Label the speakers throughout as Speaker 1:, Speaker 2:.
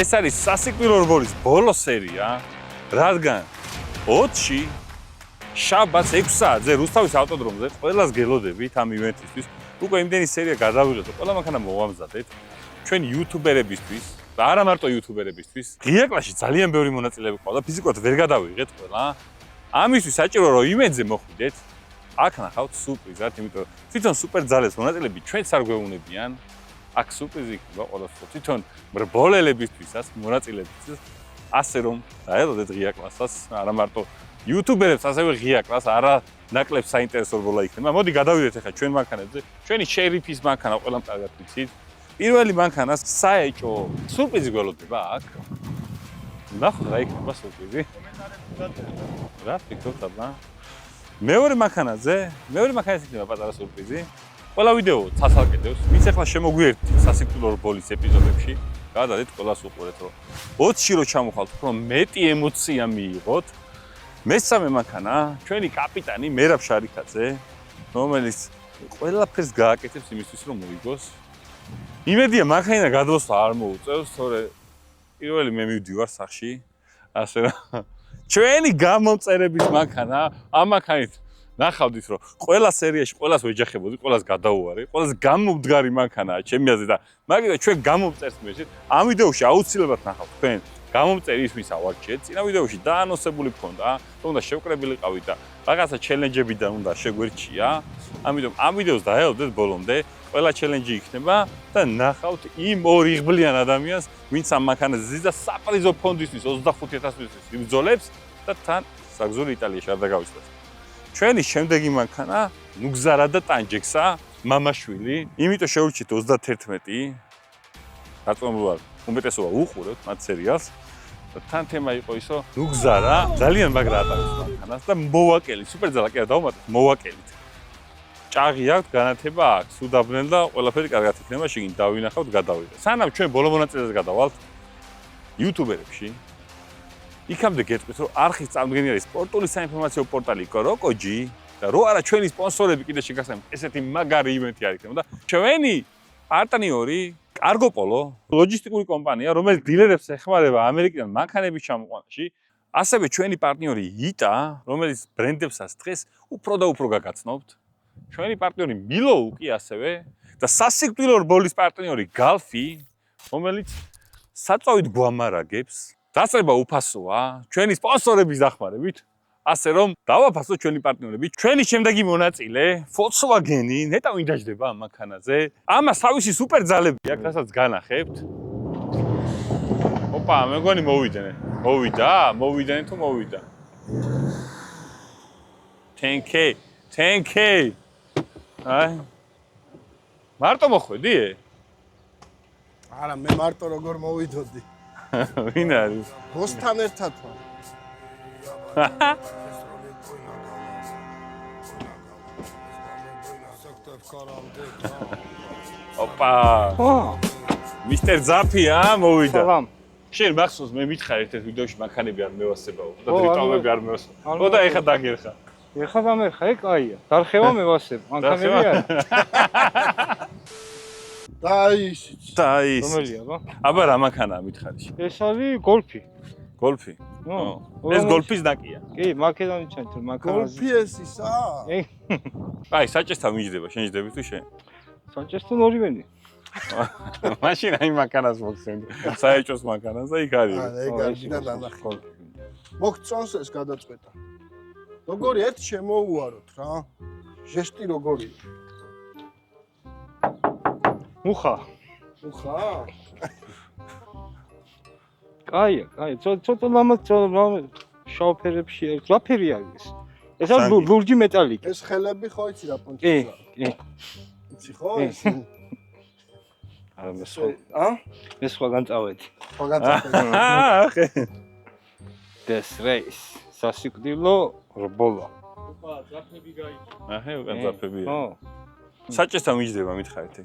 Speaker 1: ეს არის სასიკვდილო რბოლის ბოლო სერია, რადგან 20-ში შაბათს 6 საათზე რუსთავის ავტოდრომზე ყველას გელოდებით ამ ივენთისთვის. უკვე იმდენი სერია გადავიღეთ, ყველა მანქანა მოვამზადეთ ჩვენ იუთუბერებისთვის და არა მარტო იუთუბერებისთვის. ღია კლასში ძალიან ბევრი მონაწილეები ყავდა, ფიზიკურად ვერ გადავიღეთ ყველა. ამისთვის საჭირო რომ ივენთზე მოხვიდეთ. აქ ნახავთ სურპრიზად, იმიტომ თვითონ სუპერ ძალებს მონაწილეები ჩვენც არ გვეუბნებიან. აქ სურპრიზი იქნება ყველასთვის. თვითონ მრბოლელებისთვისაც, მონაწილეებისთვის, ასე რომ დაელოდეთ ღია კლასას, არა მარტო იუთუბერებს, ასევე ღია კლასს, არა ნაკლებ საინტერესო რბოლა იქნება. მოდი გადავიდეთ ახლა ჩვენ მანქანებზე. ჩვენი შერიფის მანქანა ყველამ კარგად ვიცით. პირველი მანქანას საეჭო სურპრიზი გველოდება აქ. ნახოთ რა იქნება სურპრიზი. რა ფიქრობთ აბა? მეორე მანქანაზე იქნება პატარა სურპრიზი. ყველა ვიდეო ცალკედევს, ვინც ახლა შემოგვიერთდით სასიკვდილო რბოლის ეპიზოდებში, გადადეთ ყველას უყურეთ, რომ 20-ში რო ჩამოხვალთ, უფრო მეტი ემოცია მიიღოთ. მესამე მანქანა, ჩვენი კაპიტანი მერაბ შარიქაძე, რომელიც ყველაფერს გააკეთებს იმისთვის, რომ მოიგოს. იმედია მანქანა გადმოსვლა არ მოუწევს, თორე პირველი მე მივდივარ სახში, ასე რომ ჩვენი გამომწერების მანქანა, ამ მანქანით ნახავდით, რომ ყველა სერიაში ყველას ვეჯახებოდი, ყველას გადაუვარე, ყველას გამომდგარი მანქანაა ჩემი აზრით და მაგიტო ჩვენ გამომწერს მივეშით. ამ ვიდეოში აუცილებლად ნახავთ თქვენ გამომწერი ის ვის ავარჩიეთ. წინა ვიდეოში დაანონსებული გქონდა, რომ უნდა შევკრებილიყავით და რაღაცა ჩელენჯებიდან უნდა შეგვერჩია. ამიტომ ამ ვიდეოს დაელოდეთ ბოლომდე. ყველა ჩელენჯი იქნება და ნახავთ იმ ორ იღბლიან ადამიანს, ვინც ამ მანქანაზე ზიზდა საპრიზო ფონდისთვის 25,000-ისთვის იბრძოლებს და თან საგზური იტალიაში არ დაგავიწყდეს. ჩვენი შემდეგი მანქანა ნუგზარა და ტანჯექსა, მამაშვილი. იმიტომ შეურჩით 31. გაწმობულად უმეტესობა უყურებთ მათ სერიალს. თან თემა იყო ისო ნუგზარა ძალიან მაგრა ატარებს მანქანას და მოვაკელი, სუპერძალა კი არ დავუმატეთ, მოვაკელით. ჭაღი აქვს, განათება აქვს, უდაბნელ და ყველაფერი კარგად იქნება, შეგინ დავინახავთ, გადავიღეთ. სანამ ჩვენ ბოლო მონაწილეზე გადავალთ იუთუბერებში, იქამდე გეტყვით, რომ არხის წარმომადგენელი არის სპორტული საინფორმაციო პორტალი კოროკოჯი და რო არა ჩვენი სპონსორები კიდე შეგახსენებთ, ესეთი მაგარი ივენთი არ იქნება და ჩვენი პარტნიორი კარგოპოლო, ლოჯისტიკური კომპანია, რომელიც დილერებს ეხმარება ამერიკიდან მანქანების ჩამოყვანაში, ასევე ჩვენი პარტნიორი იტა, რომელიც ბრენდებსაც დღეს უფრო და უფრო გაგაცნობთ. ჩვენი პარტნიორი მილოუ კი ასევე და სასიკვდილო რბოლის პარტნიორი გალფი, რომელიც საწვავით გვამარაგებს. დასწრება უფასოა, ჩვენი სპონსორების დახმარებით. ასე რომ დავაფასოთ ჩვენი პარტნიორები. ჩვენი შემდეგი მონაწილე, Volkswagen-ი, ნეტა ვინდაჯდება ამ მანქანაზე. ამას თავისი სუპერ ძალები აქვს, რასაც განახებთ. ოპა, მეგონი მოვიდნენ. მოვიდნენ თუ მოვიდა. 10K. აი. მარტო მოხვედი?
Speaker 2: არა, მე მარტო როგორ მოვიდოდი.
Speaker 1: ვინ არის?
Speaker 2: ბოსთან ერთად ვარ.
Speaker 1: ოპა. მისტერ ზაფია მოვიდა.
Speaker 3: სალამ.
Speaker 1: შენ მახსოვს მე მითხარ ერთ-ერთ ვიდეოში მანქანები არ მევასებაო და დრიტავები არ მევასებ. ოდა ეხა დაგერხა.
Speaker 3: ეხა გამერხა, კაია. დარხევა მევასებ, მანქანები არ.
Speaker 2: დაისიც.
Speaker 3: რომელია, ბა?
Speaker 1: აბა რა მანქანაა მითხარი?
Speaker 3: ეს არის გოლფი.
Speaker 1: გოლფი? ეს გოლფის ნაკია.
Speaker 3: კი, მაკედონი ჩანთ მანქანაზე.
Speaker 2: გოლფი ეს ისა?
Speaker 1: აი, საჭესთან მიჯდება, შენ ჯდები თუ შენ?
Speaker 3: საჭესთან ორივენი.
Speaker 1: მაშინ აი მანქანას მოგცემ. საეჭოს მანქანას და იქ არის.
Speaker 2: აი, კარგი და დანახე. მოგწონს ეს გადაწყვეტა. როგორი ერთ შემოუაროთ რა. ჟესტი როგორია?
Speaker 3: მუხა. კაია. ცოტა შავფერებში არის. რა ფერი არის? ეს არის ლურჯი მეტალიკი.
Speaker 2: ეს ხელები ხო იცი რა პონჩია?
Speaker 3: კი.
Speaker 2: იცი ხო ეს?
Speaker 3: არა მე სხვაგან წავედი.
Speaker 1: ახე.
Speaker 3: This race. სასიკვდილო რბოლა.
Speaker 1: ოპა, ზაფები გაიჭი. ახე, უკან ზაფებია.
Speaker 3: ხო.
Speaker 1: საჭესთან მიჯდება მითხარით?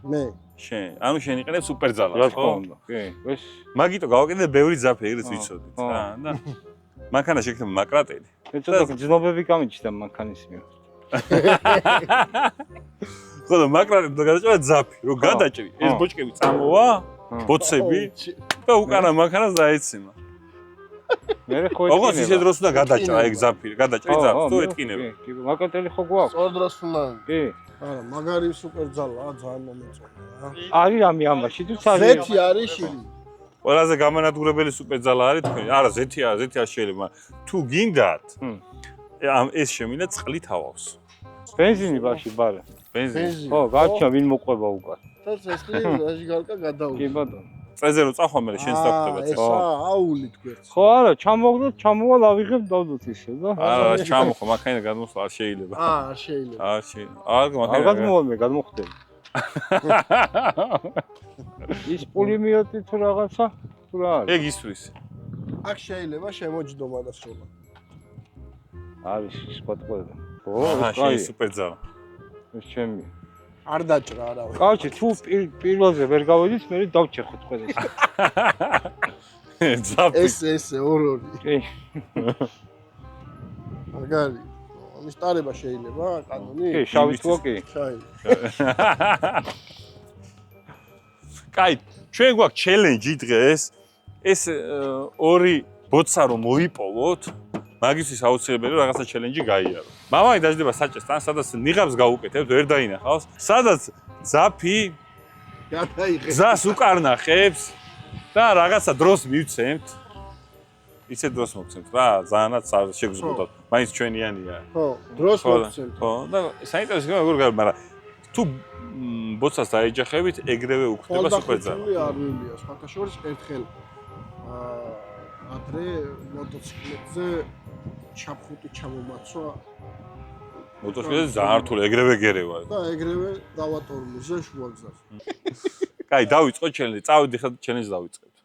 Speaker 2: მე.
Speaker 1: შენ, ანუ შენ იყენებ სუპერ ძალას,
Speaker 3: რა თქმა უნდა. კი, ეს
Speaker 1: მაგიტო გავაკეთე ბევრი ზაფი, ეგრეც ვიცოდით რა და მანქანა შეგქნება მაკრატელი.
Speaker 3: ცოტა ძნობები გამიჩნდა მანქანის მიერ.
Speaker 1: ხო და მაკრატელი გადაჭრა ზაფი, რომ გადაჭრი. ეს ბოჭკები წამოვა, ბოცები. და უკანა მანქანას დაეციმა.
Speaker 3: მე ხო
Speaker 1: ოღონდ ისე დროს უნდა გადაჭრა ეგ ზაფხი, გადაჭრი ზაფხს თუ ეთქინება.
Speaker 3: კი, მაგალითად ხო გვაქვს?
Speaker 2: სწორ დროს უნდა.
Speaker 3: კი.
Speaker 2: არა, მაგარი სუპერ ძალაა, ძალიან მომეწონა.
Speaker 3: არის რამე ამაში თუ საერთოდ
Speaker 2: ზეთი არის შილი.
Speaker 1: ყველაზე გამანადგურებელი სუპერძალა არის თქვენი. არა, ზეთი არ შეიძლება. თუ გინდათ, ეს შემინა წყლით ავავს.
Speaker 3: ბენზინი ბაში ბარა.
Speaker 1: ბენზინი.
Speaker 3: ხო, გაჩა ვინ მოყვება უკან.
Speaker 2: თორს ეს ხლი გალკა გადაუვი.
Speaker 3: კი ბატონო.
Speaker 1: წეზე რო წახვა მე შენს დაგხვდება წე.
Speaker 2: ესა აულით გვერდს.
Speaker 3: ხო არა, ჩამოვდოთ, ჩამოვალ ავიღებ დავდოთ ისე და.
Speaker 1: არა, ჩამოხო, მანქანა გადმოსვლა არ შეიძლება.
Speaker 2: არ შეიძლება.
Speaker 1: არ შეიძლება. არ მანქანა.
Speaker 3: არ გადმოვალ მე, გადმოხდები. ის პულიმიოტი თუ რაღაცა თუ რა არის?
Speaker 1: ეგ ისვრის.
Speaker 2: აქ შეიძლება შემოჯდომა და სროლა.
Speaker 3: არის სპოტყობა. ო,
Speaker 1: აჰა,
Speaker 3: ეს
Speaker 1: შენ
Speaker 3: კაი.
Speaker 1: სუპერძალა.
Speaker 3: ეს ჩემი.
Speaker 2: არ დაჭრა არავინ.
Speaker 3: კაჩი, თუ პირველზე ვერ გავედით, მე დავჩეხოთ ყველას.
Speaker 1: ზაფი.
Speaker 2: ეს ორ-ორი.
Speaker 3: კი.
Speaker 2: მაგარი. ამის ტარება შეიძლება კანონი?
Speaker 3: კი, შავი თუა კი.
Speaker 2: შაი.
Speaker 1: კაი, ჩვენ გვაქვს ჩელენჯი დღეს. ეს ორი ბოცა რომ მოიპოვოთ, მაგისთვის აუცილებელი რომ რაღაცა ჩელენჯი გაიარო. მამალი დაждდება საჭესთან, სადაც ნიღაბს გაუკეთებთ, ვერ დაინახავს, სადაც ზაფი
Speaker 2: გადაიღე.
Speaker 1: გზას უკარნახებს და რაღაცა დროს მივცემთ. ისე დროს მოგცემთ რა, ზანაც არ შეგზღუდოთ. მაინც ჩვენიანია.
Speaker 2: ხო, დროს მოგცემთ.
Speaker 1: ხო, და საინტერესოა როგორ გაიგე, მაგრამ თუ ბოცას დაეჯახებით, ეგრევე უხდება სუპერძალა.
Speaker 2: არ ვილია, სხვათა შორის ერთხელ ადრე მოტოციკლებზე ჩაფხუტი ჩამომაცვა
Speaker 1: მოტოციკლზე ძალიან რთული, ეგრევე გერევა.
Speaker 2: და ეგრევე დავატორმუზე შუაგზას.
Speaker 1: კაი, დავიწყო ჩელენჯი. წავედი ხა ჩელენჯს დავიწყებთ.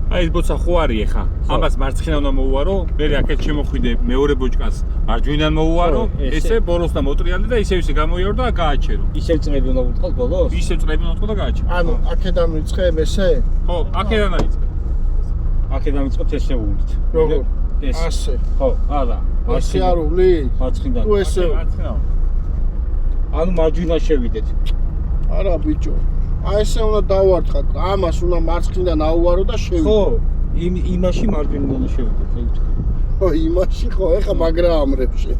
Speaker 4: აი ეს ბოცა ხო არის ხა? ამას მარცხენა უნდა მოუვარო, მე აქეთ შემოხვიდე მეორე ბოჭკას მარჯვენიდან მოუვარო, ესე ბოლოს და მოტრიალე და ისევ ისე გამოიარო და გააჩერო.
Speaker 3: ისევ წრები უნდა ვუწყოთ ბოლოს?
Speaker 4: ისევ წრები უნდა და გააჩერო.
Speaker 2: ანუ აქედან ვიწყებ ესე?
Speaker 4: ხო, აქედან აიწყე.
Speaker 3: აქედან ვიწყოთ ესე ვულით.
Speaker 2: როგორ?
Speaker 3: ეს.
Speaker 2: ასე.
Speaker 3: ხო, არა.
Speaker 2: ასე არ ვლი?
Speaker 3: მარცხინიდან.
Speaker 2: თუ ესე
Speaker 4: მარცხენა.
Speaker 3: ანუ მარჯვენა შევიდეთ.
Speaker 2: არა ბიჭო. აი ესე უნდა დავარტყა. ამას უნდა მარცხნიდან აუვარო და შევიდე.
Speaker 3: ხო, იმაში მარჯვენიდან შევიდეთ, ეგ ვთქვი.
Speaker 2: ხო, იმაში ხო, ეხა მაგრა ამრებში.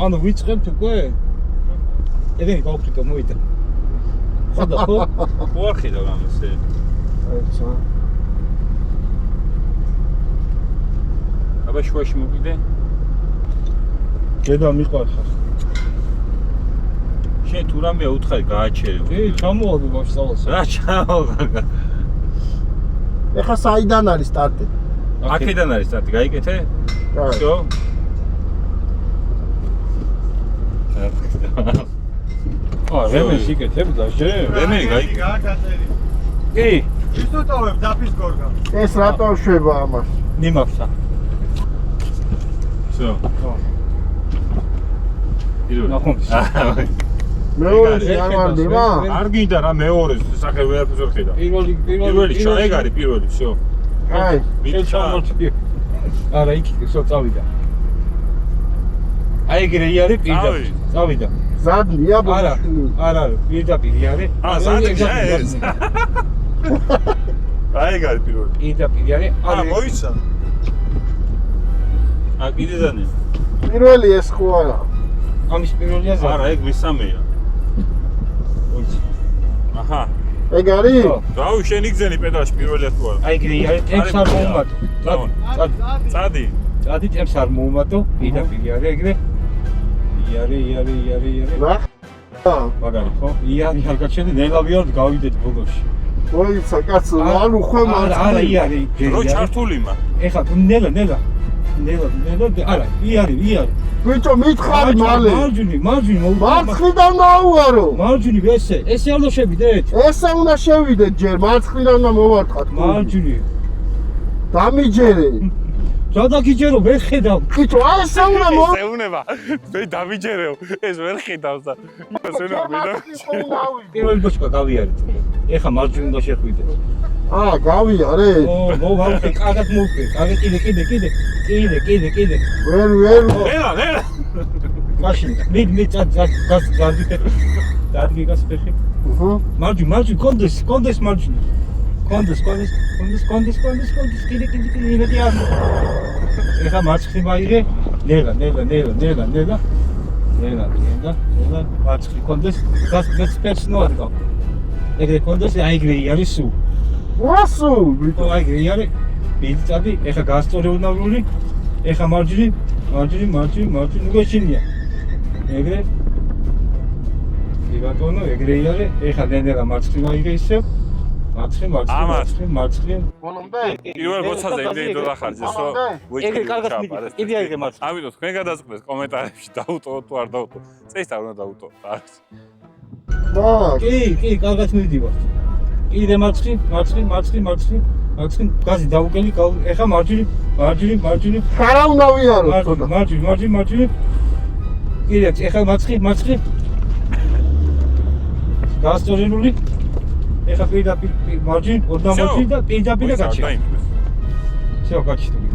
Speaker 3: ანუ ვიწყებთ უკვე? ედენი გავხდით მოვიდა. ხო და ხო?
Speaker 1: ხო არ ხედავ ამასე.
Speaker 2: აიცა.
Speaker 1: აბა შუაში მოვიდე.
Speaker 3: გედა მიყვარხარ.
Speaker 1: შენ თუ რამეა უთხარი გააჩერე.
Speaker 3: კი, ჩამოვადი ბავშვს.
Speaker 1: რა ჩამოვაგა.
Speaker 2: ეხა საიდან არის სტარტი?
Speaker 1: აქედან არის სტარტი, გაიკეთე?
Speaker 2: კაი.
Speaker 1: всё.
Speaker 3: რემენს იკეთებ და შე?
Speaker 1: რემენი გაიკეთე.
Speaker 3: კი,
Speaker 5: ის თუ ტოვებ დაფის გორგა.
Speaker 2: ეს რატო შვება ამას?
Speaker 3: მიმახსა.
Speaker 1: всё. პირველი.
Speaker 3: ნახომს.
Speaker 2: მეორე არ ვარდება?
Speaker 1: არ გინდა რა მეორე სახე ვერაფერს ვერ ხედავ. პირველი შო ეგ არის პირველი, всё.
Speaker 2: აი,
Speaker 1: მიჩა.
Speaker 3: არა, იქ ისო წავიდა. აი ეგრე არის პირდაპირ. წავიდა.
Speaker 2: ზადია
Speaker 3: არა,
Speaker 2: ბოშილი.
Speaker 3: არა, პირდაპირ არის.
Speaker 1: ზადია ეს. აი ეგ არის პირველი.
Speaker 3: პირდაპირ არის.
Speaker 1: მოიცა. კიდე დანე.
Speaker 2: პირველი ეს ხო არა?
Speaker 3: ამის პირველია ზადა.
Speaker 1: არა, ეგ მესამეა.
Speaker 3: ოიცი.
Speaker 1: აჰა.
Speaker 2: ეგ არის?
Speaker 3: ხო.
Speaker 1: რავი, შენ იგზენი პედალში პირველია თუ არა?
Speaker 3: აი ეგრე არის, ტემპს არ მოუმატო.
Speaker 1: წადი.
Speaker 3: წადი ტემპს არ მოუმატო, პირდაპირ არის ეგრე. იარი.
Speaker 2: რა?
Speaker 3: მაგარი ხო? იარი არ გაჩენდი, ნელავი არ გავიდეთ ბოლოში.
Speaker 2: მოიცა კაცო, არ უხვე მარცხი.
Speaker 3: არა, იარი.
Speaker 1: რო ჩართული მა.
Speaker 3: ეხა თუ ნელა. არა, იარი.
Speaker 2: ბიჭო, მითხარი მალე.
Speaker 3: მარჯვნი
Speaker 2: მარცხნიდან დაუვარო.
Speaker 3: მარჯვნი ესე არ უნდა შევიდეთ?
Speaker 2: ესე უნდა შევიდეთ ჯერ, მარცხნიდან უნდა მოვარტყათ.
Speaker 3: მარჯვნი.
Speaker 2: დამიჯერე.
Speaker 3: სადაგიჯერო ვერ ხედავ.
Speaker 2: ბიჭო, აი ესე უნდა
Speaker 1: ეუნება. მე დავიჯერეო. ეს ვერ ხედავს და. ეს ვერ ხედავს.
Speaker 3: პირველი ბოჭკა გავიარეთ. ეხა მარჯვნი უნდა შეხვიდეთ.
Speaker 2: აა, გავიარე.
Speaker 3: მოვავხე, კარგად მოვხე. კარგი კიდე.
Speaker 2: ვერ.
Speaker 1: ნელა.
Speaker 3: მაშინ, მიდ, გაზდით. დადგიგას ფეხი. მარჯვი, კონდეს მარჯვი. კონდეს, კიდე, იმედი არ. ეხა მარცხნი მაიღე, ნელა, მარცხნი კონდეს, გას პერსონალი ყავ. ეგრე კონდეს, აიგრე არის სულ.
Speaker 2: ვასუ,
Speaker 3: აიგრე არის, ბიჭადი, ეხა გასწორებულნავრული, ეხა მარჯვი, ნუ გეჩინია. ეგრე ბატონო, ეგრე არის, ეხა ნელა მარცხნი მაიღე ისევ. მარცხნი.
Speaker 2: ბოლომდე?
Speaker 1: პირველ ბოცაზე იმდენი დრო დახარჯეს, რომ
Speaker 3: ეგრე კარგად მიდის. კიდე აიღე მარცხნი.
Speaker 1: ამიტომ თქვენ გადაწყდეს კომენტარებში დაუტოვოთ თუ არ დაუტოვოთ. წესთან უნდა დაუტოვოთ. არის.
Speaker 3: კი, კარგად მიდივარ. კიდე მარცხნი. გაზი დაუკელი, ეხა მარჯვი.
Speaker 2: ხარა უნდა ვიაროთ ცოტა.
Speaker 3: მარჯვი. კიდე ეხა მარცხნი. გასწორებული. ეხა პირდაპირ მარჯვი, ორდამარჯვი და პირდაპირ გაჩერდა. всё, გაჩერდა.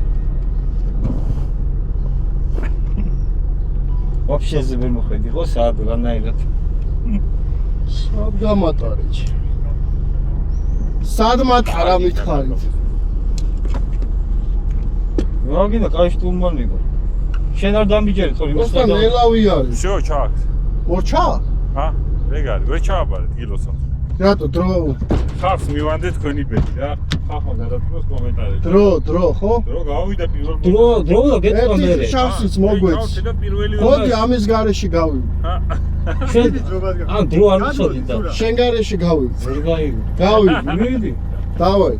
Speaker 3: вообще ზე ვერ მოხვედი ხო საათ რანაირად.
Speaker 2: სად გამატარეჩი. სად მატარა მითხარით.
Speaker 3: მაგინა კაი შტუმანი გო. შენ არ დამიჯერე თორე
Speaker 2: მოსთან ნელავი არის.
Speaker 1: всё, ჩაკ.
Speaker 2: მოჩა?
Speaker 1: ეგარი, ვერ ჩააბარეთ გილოსა.
Speaker 2: რატო დრო?
Speaker 1: ხარს მივანდეთ თქვენი ბედი რა. ხახო გადაწყვეტს კომენტარებში.
Speaker 2: დრო, ხო?
Speaker 1: დრო გავიდა პირველ
Speaker 3: დრო და გეტყვამერე.
Speaker 2: ერთი შანსიც მოგვეც. მოდი ამის გარეში გავივი.
Speaker 3: შენ დრო არ მიცოდი და
Speaker 2: შენ გარეში გავივი.
Speaker 3: ვერ გაიგო.
Speaker 2: გავივი.
Speaker 3: მიდი.
Speaker 2: დავაი.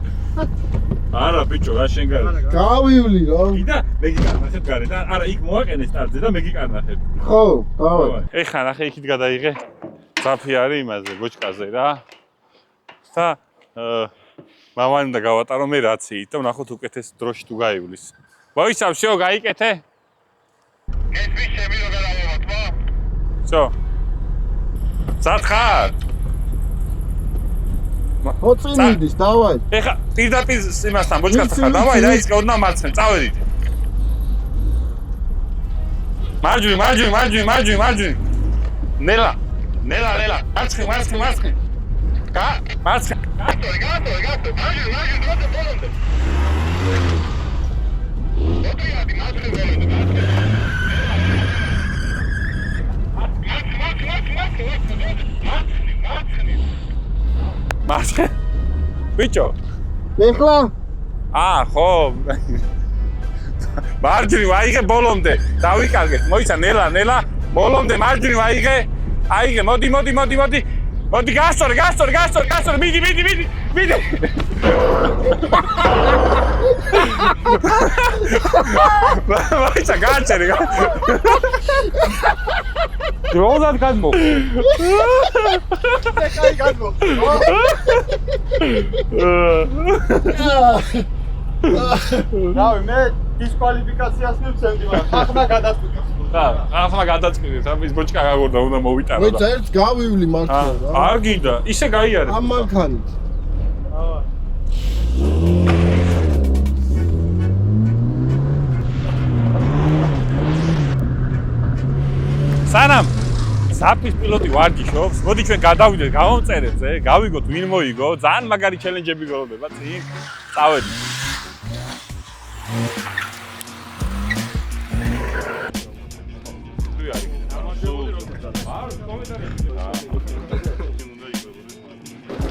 Speaker 1: არა ბიჭო, რა შენ გარე.
Speaker 2: გავივლი რა.
Speaker 1: კიდე მე გიკარნახებ გარე და არა იქ მოაყენე სტარტზე და მე გიკარნახებ.
Speaker 2: ხო, დავაი.
Speaker 1: ეხლა ნახე იქით გადაიღე. საფი არის იმაზე, ბოჭკაზე რა. და მამანი უნდა გავატარო მე რაციით და ვნახოთ უკეთეს დროში თუ გაივლის. მოიცავ, всё, გაიკეთე?
Speaker 6: ეს ჩემი რო გადავიღოთ, ხო?
Speaker 1: всё. სათხარ.
Speaker 2: ხო წინიდის, დავაი.
Speaker 1: ეხლა პირდაპირ იმასთან ბოჭკასთან ხარ. დავაი რა ის ოდნა მარცხენ, წავედით. მარჯვი. ნელა. მარცხენ. მარცხენ.
Speaker 6: გასწორე, მარჯვი, დროზე ბოლომდე. მოდი, მარჯვი ბოლომდე.
Speaker 1: მარცხენ. ბიჭო.
Speaker 2: ეხლა
Speaker 1: ხო. მარჯვი ვაიღე ბოლომდე. დავიკარგეთ. მოიცა ნელა. ბოლომდე მარჯვი ვაიღე. აიღე, მოდი. მოდი გასწორე, მიდი. მოიცა გაჩერე. დროულად გადმო.
Speaker 2: კაი გადმო.
Speaker 5: რავი, მე დისკვალიფიკაციას მივცემდი, მაგრამ ახლა გადაწყვიტე.
Speaker 1: ახლა გადაწყვიტეთ, ამის ბოჭკა გაგორდა, უნდა მოვიტანო
Speaker 2: მოიცა ერთ გავივლი მართლა რა.
Speaker 1: არ გინდა, ისე გაიარე.
Speaker 2: ამ მანქანით.
Speaker 1: სანამ საფის პილოტი ვარჯიშობს, მოდი ჩვენ გადავიდეთ გამომწერებზე, გავიგოთ ვინ მოიგო, ძალიან მაგარი ჩელენჯები გროვდება წინ. წავედით.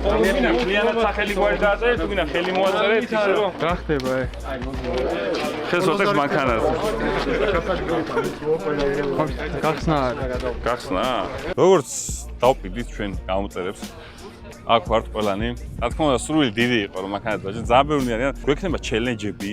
Speaker 1: ამინა კლიანტ სახელი გვარი დააწერე, თუ გინდა ხელი მოაწერეთ, ისე რომ გახდება ეგ. ხელს ოტებს მანქანაზე. გახსნა? როგორც დავპირდით ჩვენ გამომწერებს. აქ ვართ ყველანი. რა თქმა უნდა, სრული დიდი იყო რომ მანქანაზე დაჟე. ძალიან ბევრი არიან. გვექნება ჩელენჯები,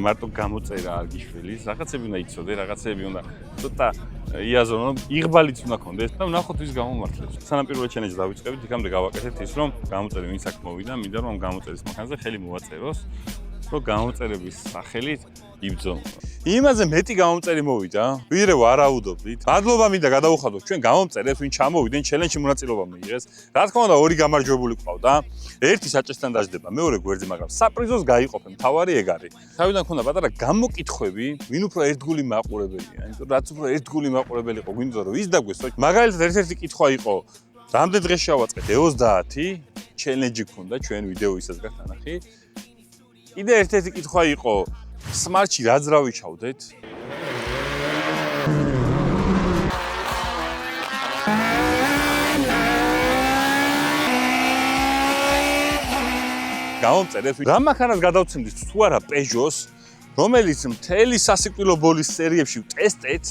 Speaker 1: მარტო გამოწერა არ გიშველის. რაღაცები უნდა იცოდე, რაღაცები უნდა ცოტა იაზონო, იღბალიც უნდა კონდეს და ვნახოთ ვის გამომართლებს. სანამ პირველ ჩელენჯს დავიწყებით, იქამდე გავაკეთებთ ის რომ გამოწერე ვინც აქ მოვიდა, მინდა რომ გამოწერის მანქანაზე ხელი მოვაწეროს, რომ გამოწერების სახელით იბრძო. იმაზე მეტი გამომწერი მოვიდა, ვიდრე ვარაუდობდით. მადლობა მინდა გადავუხადოთ ჩვენ გამომწერებს, ვინ ჩამოვიდნენ ჩელენჯში მონაწილეობა მიიღეს. რა თქმა უნდა, ორი გამარჯვებული ყავდა. ერთი საჭესთან დაждდება, მეორე გვერდზე, მაგრამ საპრიზოს გაიყოფენ. თავარი ეგ არის. თავიდან ქონდა პატარა გამოკითხვები, ვინ უფრო ერთგული მაყურებელია. იმიტომ რაც უფრო ერთგული მაყურებელი იყო, გვინდოდა რომ ის დაგვესო. მაგალითად ერთ-ერთი კითხვა იყო რამდენ დღეში ავაწყეთ? 30 ჩელენჯი ქონდა ჩვენ ვიდეოისაც გათანახი. კიდე ერთ-ერთი კითხვა იყო, Smart-ში რა ძრავი ჩავდეთ? გამომწერეთ, რა მანქანას გადავცემდით თუ არა Peugeot-ს, რომელიც მთელი სასიკვდილო ბოლის სერიებში ვტესტეთ,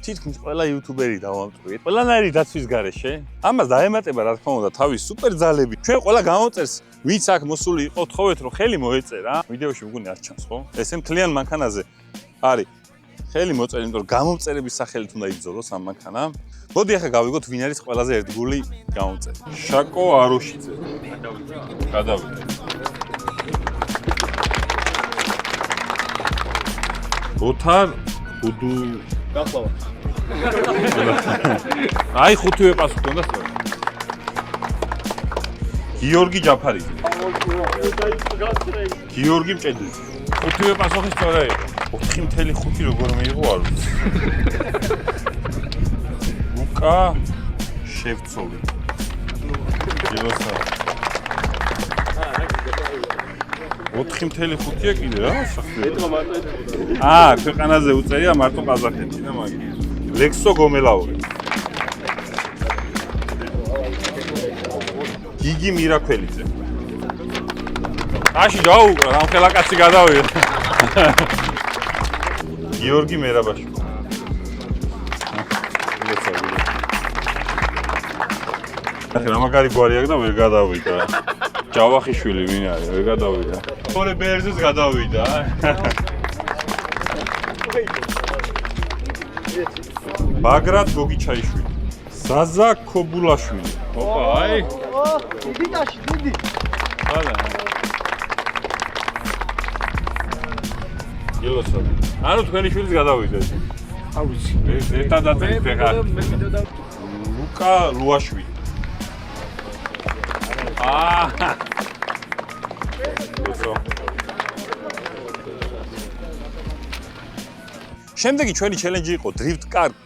Speaker 1: თითქმის ყველა იუთუბერი დავამტყუეთ, ყველანაირი დაცვის გარეშე. ამას დაემატება რა თქმა უნდა თავის სუპერ ძალები. ჩვენ ყველა გამომწერს, ვინც აქ მოსული იყო, თხოვეთ რომ ხელი მოეწერა. ვიდეოში მგონი არ ჩანს, ხო? ესე მთლიან მანქანაზე არის ხელი მოწერილი, იმიტომ რომ გამომწერების სახელით უნდა იბრძოლოს ამ მანქანამ. მოდი ახლა გავიგოთ, ვინ არის ყველაზე ერთგული გამომწერი. შაკო აროშიძე. გადავიდე. ოთარ უდუ
Speaker 5: გახლავა.
Speaker 1: აი ხუთივე პასუხი ქონდა სწორად. გიორგი ჯაფარიძე. გიორგი მჭედლიძე. ხუთივე პასუხი სწორად იყო. 4.5 როგორ მიიღო არ ვიცი. ლუკა შევცოვი. გილოსა. 4.5-ია კიდე რა სახელი. ქვეყანაზე უწერია მარტო ყაზახეთში და მაგი. ლექსო გომელაური. გიგი მირაქველიძე. აში დაუყრა, რამხელა კაცი გადავიდა. გიორგი მერაბაშვილი. ახლა რა მაგარი გვარი აქვს და ვერ გადავიდა. ჯავახიშვილი ვინ არის? ვერ გადავიდა. ორი ბერძეს გადავიდა. ბაგრატ გოგიჩაიშვილი. ზაზა ქობულაშვილი. ოპა, აი.
Speaker 2: დიდიტაში, დიდი.
Speaker 1: არა. გილოსა. ანუ თქვენი შვილის გადავიდა ეს. არ ვიცი. ერთად აწევთ ხა. ლუკა ლუაშვილი. შემდეგი ჩვენი ჩელენჯი იყო დრიფტ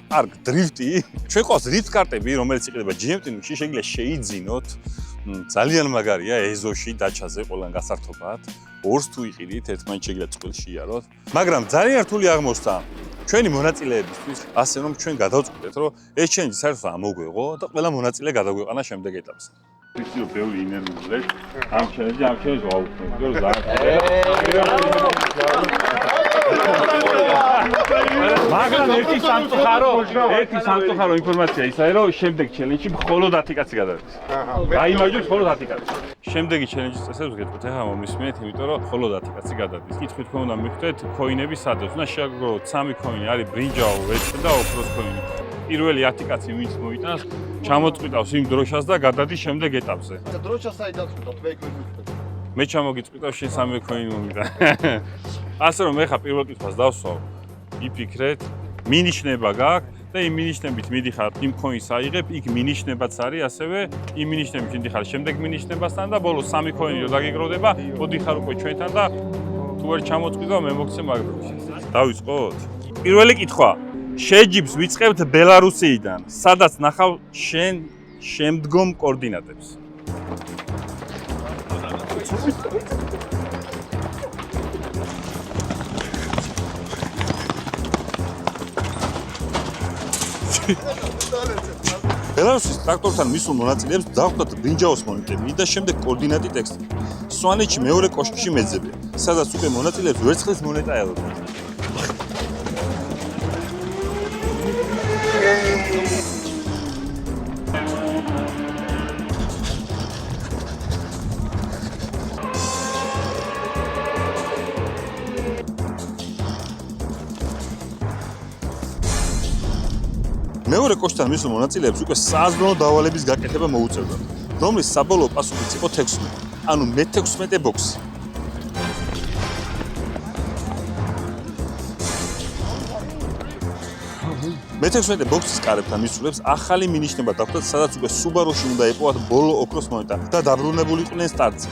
Speaker 1: პარკ დრიფტი. ჩვენ ყავს დრიფტ კარტები, რომელიც იყიდება GM-ში, შეგიძლია შეიძინოთ. ძალიან მაგარია ეზოში დაჩაზე ყველან გასართობად. ორს თუ იყიდით, ერთმანეთს შეგიძლიათ წყვილს შეიაროთ. მაგრამ ძალიან რთული აღმოჩნდა ჩვენი მონაწილეებისთვის, ასე რომ ჩვენ გადავწყვიტეთ, რომ ეს ჩელენჯი საერთოდ ამოგვეღო და ყველა მონაწილე გადაგვეყანა შემდეგ ეტაპზე. ისიო ბევრი ინერვიულეთ. ამ ჩელენჯი ვაუქმებთ, რომ მაგრამ ერთი სამწუხარო ინფორმაცია ისაა, რომ შემდეგ ჩელენჯში მხოლოდ 10 კაცი გადადის. გაიმარჯვებს მხოლოდ 10 კაცი. შემდეგი ჩელენჯის წესებს გეტყვით, ახლა მომისმენთ, იმიტომ რომ მხოლოდ 10 კაცი გადადის. კითხვით თქვენ უნდა მიხვდეთ ქოინები სადაც. უნდა შეაგროვოთ 3 ქოინი, არის ბრინჯაო, ვეჭი და ოქროს ქოინი. პირველი 10 კაცი ვინც მოიტანს, ჩამოწყვიტავს იმ დროშას და გადადის შემდეგ ეტაპზე.
Speaker 2: და დროშა საიდაცვით, ვეიკვებთ.
Speaker 1: მე ჩამოგიწყვიტავ შენ 3 ქოინი მომიტან. ასე რომ ეხა პირველ კითხვას დავსვავ. იფიქრეთ, მინიშნება გაქვს და იმ მინიშნებით მიდიხარ იმ ქოინს აიღებ, იქ მინიშნებაც არის, ასევე იმ მინიშნებით მიდიხარ შემდეგ მინიშნებასთან და ბოლოს 3 ქოინი რო დაგიგროვდება, მოდიხარ უკვე ჩვენთან და თუ ვერ ჩამოწყვიტავ, მე მოგცემ აგროვში. დავიწყოთ? პირველი კითხვა. შეჯიბს ვიწყებთ ბელარუსიიდან, სადაც ნახავ შენ შემდგომ კოორდინატებს. ბელარუსის ტრაქტორთან მისულ მონაწილეებს დახვდათ ბრინჯაოს მონეტები და შემდეგ კოორდინატი ტექსტი. სვანეთში მეორე კოშკში მეძებია, სადაც უკვე მონაწილეებს ვერცხლის მონეტა ელოდნენ. მეორე კოშკთან მისულ მონაწილეებს უკვე სააზროვნო დავალების გაკეთება მოუწევდათ, რომლის საბოლოო პასუხიც იყო 16, ანუ მე-16 ბოქსი. მე-16 ბოქსის კარებთან მისულებს ახალი მინიშნება დახვდათ, სადაც უკვე სუბაროში უნდა ეპოვათ ბოლო ოქროს მონეტა და დაბრუნებულიყვნენ სტარტზე.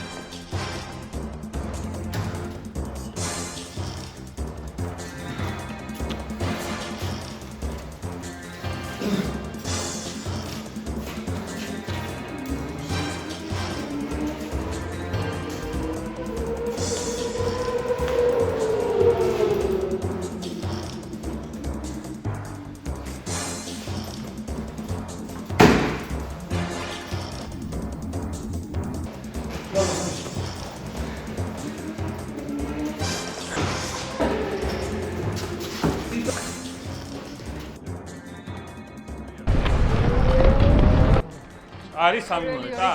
Speaker 1: არის 3 მონეტა.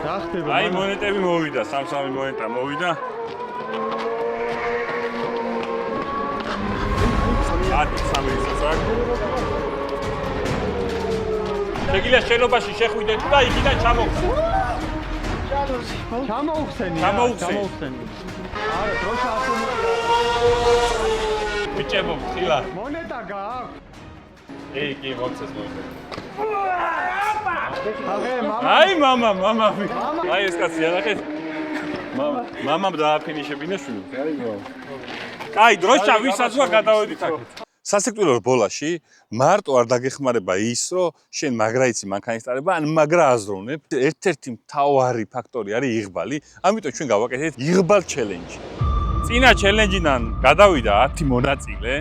Speaker 5: რა ხდება?
Speaker 1: აი მონეტები მოვიდა, 3 მონეტა მოვიდა. ათი 3 ისაცაკ. შეგიძლია შენობაში შეხვიდეთ და იქიდან ჩამოგხსნით.
Speaker 5: ჩამოუხსენი. არა, დროშა ასე
Speaker 1: ბიჭებო, ხილა.
Speaker 5: მონეტა გააქვს.
Speaker 1: კი, მოგცეს მონეტა.
Speaker 5: აღე,
Speaker 1: აი მამა. აი ეს კაცი არახეთ. მამამ დააფინიშებინა შვილს. აი მამა. კაი, დროშა ვისაცვა გადავედით აქეთ. სასიკვდილო ბოლაში მარტო არ დაგეხმარება ის, რომ შენ მაგრა იცი მანქანისტარება, ან მაგრა აზროვნებ. ერთ-ერთი მთავარი ფაქტორი არის იღბალი. ამიტომ ჩვენ გავაკეთეთ იღბალ ჩელენჯი. წინა ჩელენჯიდან გადავიდა 10 მონაწილე.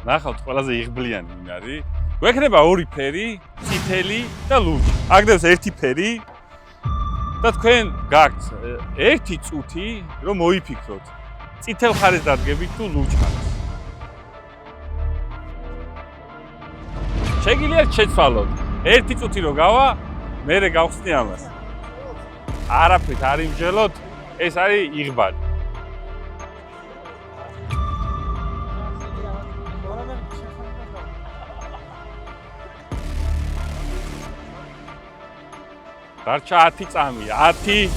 Speaker 1: ნახავთ, ყველაზე იღბლიანი ვინ არის. გვექნება 2 ფერი, წითელი და ლურჯი. აგდებს 1 ფერი და თქვენ გაქვთ 1 წუთი, რომ მოიფიქროთ. წითელ ხარეს დადგებით თუ ლურჯ ხარეს. შეგიძლიათ შეცვალოთ. 1 წუთი რო გავა, მერე გავხსნი ამას. არაფრით არ იმჯელოთ, ეს არის იღბალი. დარჩა 10 წამი. 10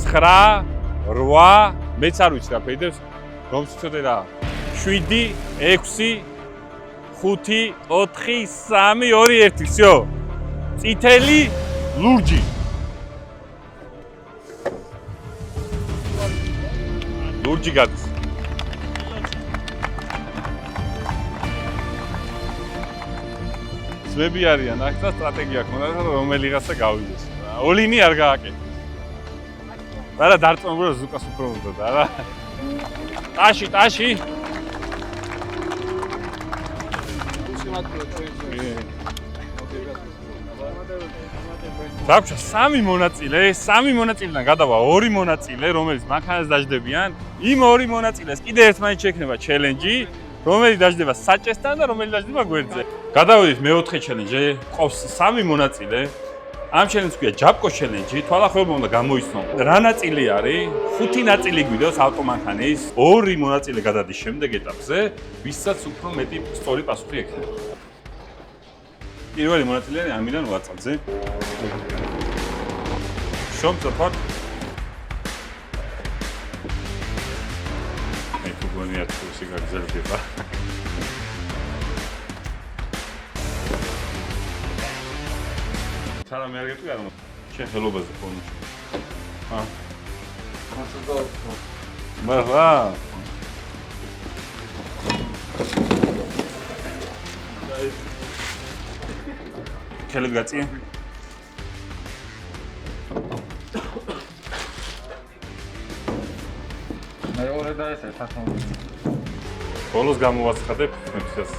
Speaker 1: 9 8 მეც არ ვიცი რა ფეიდებს. რომ ცოტე რა. 7 6 5 4 3 2 1 всё. წითელი ლურჯი. ლურჯი გადის. ძმები არიან აქ და სტრატეგია აქვს, მაგრამ რომელიღაცა გავიდეს. ოლინი არ გააკეთეს. არა დარწმუნებული რომ ზუკას უფრო უნდა რა. ტაში. დაგვჭა 3 მონაწილე, 3 მონაწილიდან გადავა 2 მონაწილე, რომელიც მანქანას დაждდებიან. იმ 2 მონაწილეს კიდე ერთმანეთს შეექნება ჩელენჯი, რომელიც დაждდება საჭესთან და რომელიც დაждდება გვერდზე. გადავედით მეოთხე ჩელენჯი, ყავს 3 მონაწილე. ამ ჩელენჯს ქვია ჯაპკო ჩელენჯი, თვალახმობა უნდა გამოიცნო. რა ნაწილი არის? 5 ნაწილი გვიდოს ავტომანქანის, 2 მონაწილე გადადის შემდეგ ეტაპზე, ვისაც უფრო მეტი სწორი პასუხი ექნება. პირველი მონაწილე ამიდან ვაწამზე. შომ ზაფარ. აი თუ გონიათ თუ სიგარჟელდება. არა მე არ გეტყვი არა შენ ხელობაზე ფონში. მარა. ქელით გაწიე?
Speaker 3: მეორე და ეს ერთად.
Speaker 1: ბოლოს გამოვაცხადებ მეთქეს.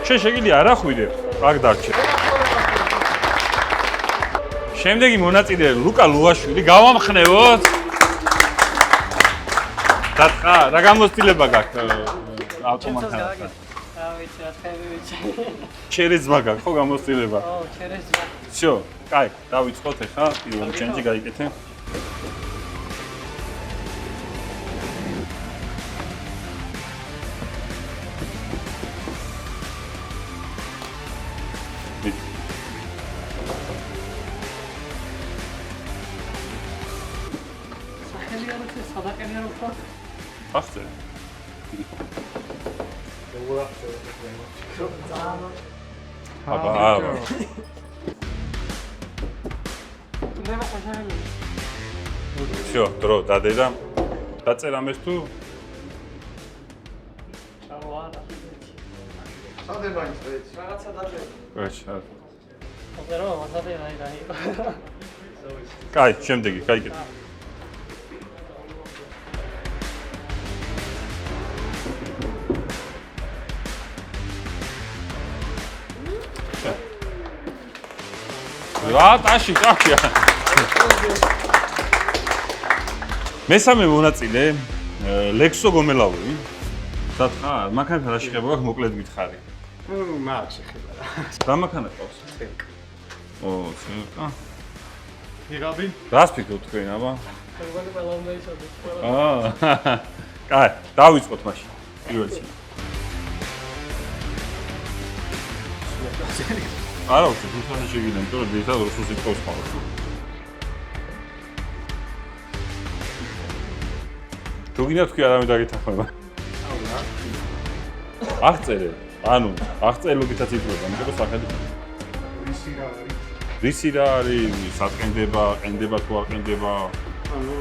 Speaker 1: შენ შეგიძლია არ ახვიდე, აქ დარჩე. შემდეგი მონაწილე ლუკა ლუაშვილი, გავამხნევოთ. დათხა, რა გამოცდილება გაქვთ ავტომანქანასთან?
Speaker 7: ვიცი, რა ხები ვიცი.
Speaker 1: ჩერეზმა გაქვთ ხო გამოცდილება?
Speaker 7: ო, ჩერეზმა.
Speaker 1: всё, კაი, დავიწყოთ ახლა, პირველ ჩენჯი გაიკეთე. ახლა აბა всё, დრო დადე და დაწერ ამეს თუ
Speaker 5: სად მაინც ვიცი?
Speaker 7: რაღაცა დადე.
Speaker 1: ვაჩა.
Speaker 7: ოპერო, მასადე რაი.
Speaker 1: კაი, შემდეგი, გაიკეთე. რა ტაში კაფია. მესამე მონაწილე ლექსო გომელავური. სათხა, მანქანთან რა შეხება გაქვს მოკლედ გითხარი.
Speaker 5: მაგ შეხედა.
Speaker 1: დამაქანა ყავს. ო, ცოტა.
Speaker 5: იღაბი?
Speaker 1: რას ფიქრობთ თქვენ, აბა?
Speaker 7: მეგონი ყველა უნდა ისოდეს.
Speaker 1: კაი, დავიწყოთ მაშინ. პირველი. არა, უცებ შეგიძლია, იმიტომ რომ ძირითადად რუსულს იტყვის ხოლმე. თუ გინდა თქვი არავინ დაგეთანხმება. აღწერე, ანუ აღწერლობითაც იწვება, იმიტომ რომ სახედო. რისი რა არის, საწყენდება, ყენდება თუ არ ყენდება.
Speaker 5: ანუ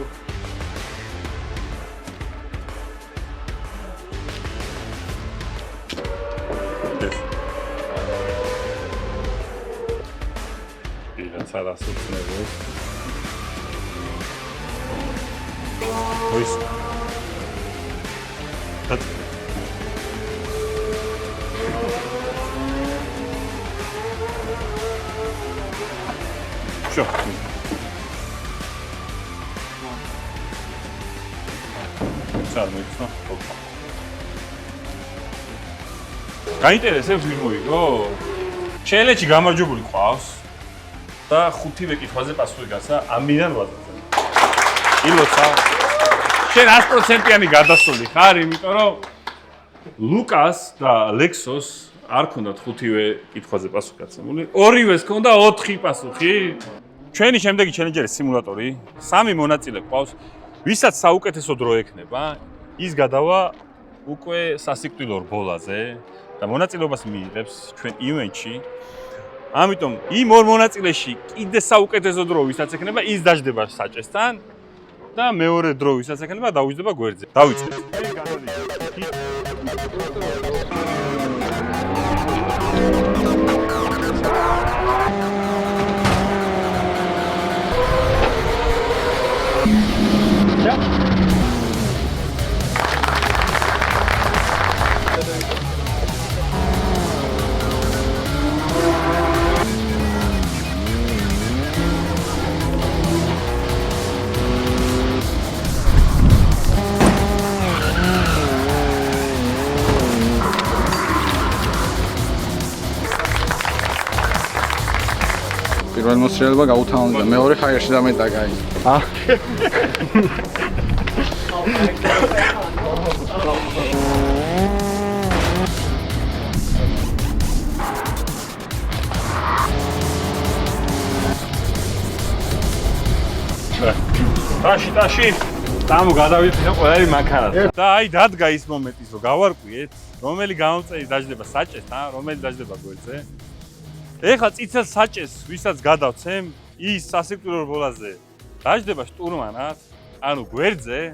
Speaker 1: რაც არას უცნებობს. ოის. შო. წარმოიქმნა. გაინტერესებს ვინ მოიგო? ჩელეჩი გამარჯვებული ყავს. და 5-ვე კითხვაზე პასუხი გასა ამირან ვაზაზე. ილოცა შენ 100%-იანი გადასული ხარ, იმიტომ რომ ლუკას და ლექსოს არ ქონდათ 5-ვე კითხვაზე პასუხი გაცემული. ორივეს ქონდა 4 პასუხი. ჩვენი შემდეგი ჩელენჯერი სიმულატორი, 3 მონაწილე ყავს, ვისაც საუკეთესო დრო ექნება, ის გადავა უკვე სასიკვდილო რბოლაზე და მონაწილეობას მიიღებს ჩვენ ივენტში. ამიტომ იმ ორ მონაწილეში კიდე საუკეთესო დრო ვისაც ექნება, ის დაждდება საჭესთან და მეორე დრო ვისაც ექნება, დაუჯდება გვერდზე. დავიწყოთ.
Speaker 8: პირველი მოსწრება გაუთავონდა, მეორე ჰაერში დამეტა კაი.
Speaker 1: ტაში. დამო გადავიდეთ ყველანი მანქანაზე. და აი დადგა ის მომენტის, რომ გავარკვიეთ, რომელი გამომწერი დაждდება საჭესთან, რომელი დაждდება გვერდზე. ეხლა წითელ საჭეს, ვისაც გადავცემ, ის სასიკვდილო რბოლაზე დაждდება შტურმანად, ანუ გვერდზე.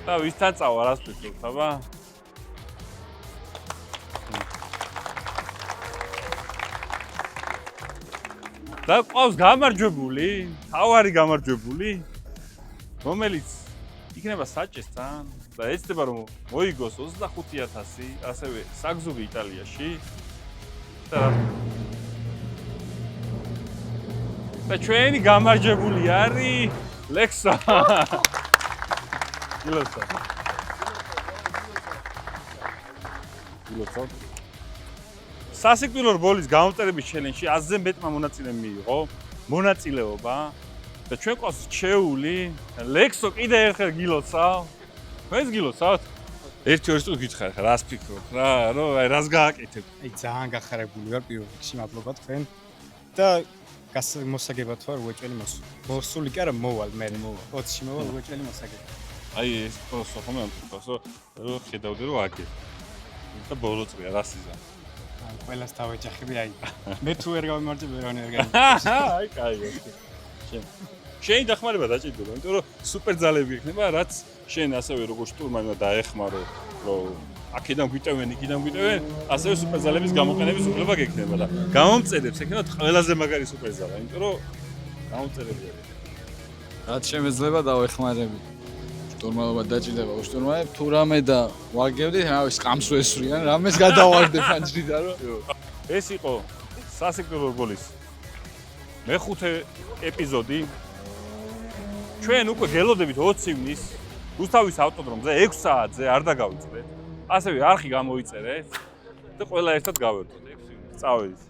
Speaker 1: და ვისთან წავა, რას ფიქრობთ, აბა? და ყავს გამარჯვებული, თავარი გამარჯვებული, რომელიც იქნება საჭესთან და ეცდება რომ მოიგოს 25,000, ასევე საგზური იტალიაში. და ჩვენი გამარჯვებული არის ლექსა. ილოცა. სასიკვდილო რბოლის გამომწერების ჩელენჯში 100-ზე მეტმა მონაწილემ მიიღო მონაწილეობა და ჩვენ ყავს რჩეული ლექსო კიდე ერთხელ გილოცავ. თქვენს გილოცავთ? 1-2 წუთი გითხარ ხა რას ფიქრობ რა, რომ აი რას გააკეთებ?
Speaker 9: აი ძალიან გახარებული ვარ პირველ რიგში, მადლობა თქვენ. და მოსაგებად ვარ უეჭველი მოსული კი არა მოვალ მე 20-ში მოვალ უეჭველი მოსაგებად.
Speaker 1: აი ეს ხომ ამბობს, რომ ხედავდი რომ აგე. და ბოლო წრია რას იზა?
Speaker 9: აი ყველას დავეჯახები აი. მე თუ ვერ გავიმარჯვე, ვერონი ვერ გავიმარჯვე.
Speaker 1: აი კაი. შენ დახმარება დაჭირდება, იმიტომ რომ სუპერ ძალები იქნება, რაც შენ ასევე როგორც შტურმანმა დაეხმარო, რომ აქედან გვიტევენ, იქიდან გვიტევენ, ასევე სუპერ ძალების გამოყენების უფლება გექნება და გამომწერებს ექნებათ ყველაზე მაგარი სუპერ ძალა, იმიტომ რომ გამომწერებია.
Speaker 8: რაც შემეძლება დავეხმარებით. შტურმალობა დაჭირდება უშტურმალებ, თუ რამე და ვარგებდით, რავი, სკამს ვესვრიან, რამეს გადავარდე ფანჯრიდან, რომ
Speaker 1: ეს იყო სასიკვდილო რბოლის მეხუთე ეპიზოდი. ჩვენ უკვე გელოდებით 20 ივნის რუსთავის ავტოდრომზე 6 საათზე არ დაგავიწყდეთ. ასევე არხი გამოიწერეთ და ყველა ერთად გავერთოთ. წავედით.